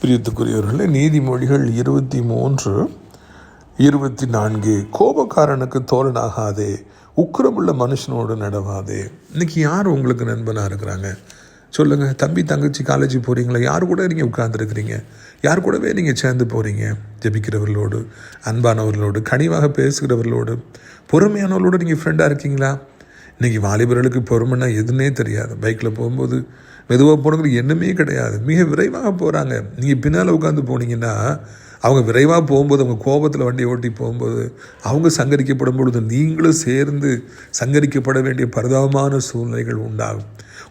பிரியத்துக்குரியவர்களே, நீதிமொழிகள் 23:24 கோபக்காரனுக்கு தோழனாகாதே, உக்கிரமுள்ள மனுஷனோடு நடவாதே. இன்னைக்கு யார் உங்களுக்கு நண்பனாக இருக்கிறாங்க சொல்லுங்கள். தம்பி தங்கச்சி காலேஜ் போகிறீங்களா? யார் கூட நீங்கள் உட்கார்ந்துருக்கிறீங்க? யார் கூடவே நீங்கள் சேர்ந்து போகிறீங்க? ஜெபிக்கிறவர்களோடு, அன்பானவர்களோடு, கனிவாக பேசுகிறவர்களோடு, பொறுமையானவர்களோடு நீங்கள் ஃப்ரெண்டாக இருக்கீங்களா? இன்றைக்கி வாலிபர்களுக்கு பொறுமைன்னா எதுன்னே தெரியாது. பைக்கில் போகும்போது மெதுவாக போனவங்களுக்கு என்னமே கிடையாது, மிக விரைவாக போகிறாங்க. நீங்கள் பின்னால் உட்காந்து போனீங்கன்னா அவங்க விரைவாக போகும்போது, அவங்க கோபத்தில் வண்டி ஓட்டி போகும்போது, அவங்க சங்கரிக்கப்படும் பொழுது நீங்களும் சேர்ந்து சங்கரிக்கப்பட வேண்டிய பரிதாபமான சூழ்நிலைகள் உண்டாகும்.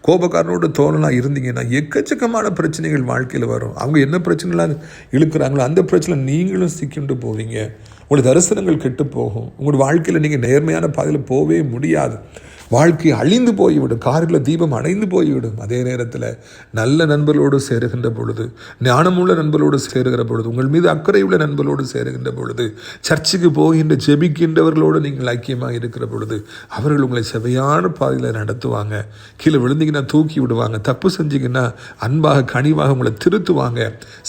கோபக்காரனோட தோழனாக இருந்தீங்கன்னா எக்கச்சக்கமான பிரச்சனைகள் வாழ்க்கையில் வரும். அவங்க என்ன பிரச்சனைலாம் இழுக்கிறாங்களோ அந்த பிரச்சனை நீங்களும் சிக்கிண்டு போவீங்க. உங்களுடைய தரிசனங்கள் கெட்டு போகும். உங்களுடைய வாழ்க்கையில் நீங்கள் நேர்மையான பாதையில் போகவே முடியாது. வாழ்க்கை அழிந்து போய்விடும். காரில் தீபம் அணைந்து போய்விடும். அதே நேரத்தில் நல்ல நண்பர்களோடு சேருகின்ற பொழுது, ஞானமுள்ள நண்பர்களோடு சேருகிற பொழுது, உங்கள் மீது அக்கறையுள்ள நண்பர்களோடு சேருகின்ற பொழுது, சர்ச்சுக்கு போகின்ற ஜெபிக்கின்றவர்களோடு நீங்கள் ஐக்கியமாக இருக்கிற பொழுது, அவர்கள் உங்களை செவையான பாதையில் நடத்துவாங்க. கீழே விழுந்தீங்கன்னா தூக்கி விடுவாங்க. தப்பு செஞ்சீங்கன்னா அன்பாக கனிவாக உங்களை திருத்துவாங்க.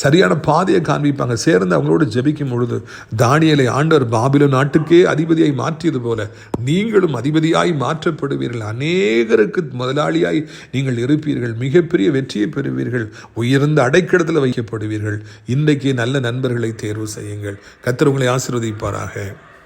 சரியான பாதையை காண்பிப்பாங்க. சேர்ந்து அவங்களோடு ஜெபிக்கும் பொழுது தானியேலை ஆண்டவர் பாபிலோன் நாட்டுக்கே அதிபதியாய் மாற்றியது போல நீங்களும் அதிபதியாய் மாற்றப்படுவீர்கள். அநேகருக்கு முதலாளியாய் நீங்கள் இருப்பீர்கள். மிகப்பெரிய வெற்றியை பெறுவீர்கள். உயர்ந்த அடைக்கடத்தில் வைக்கப்படுவீர்கள். இன்றைக்கு நல்ல நண்பர்களை தேர்வு செய்யுங்கள். கர்த்தர் உங்களை ஆசீர்வதிப்பாராக.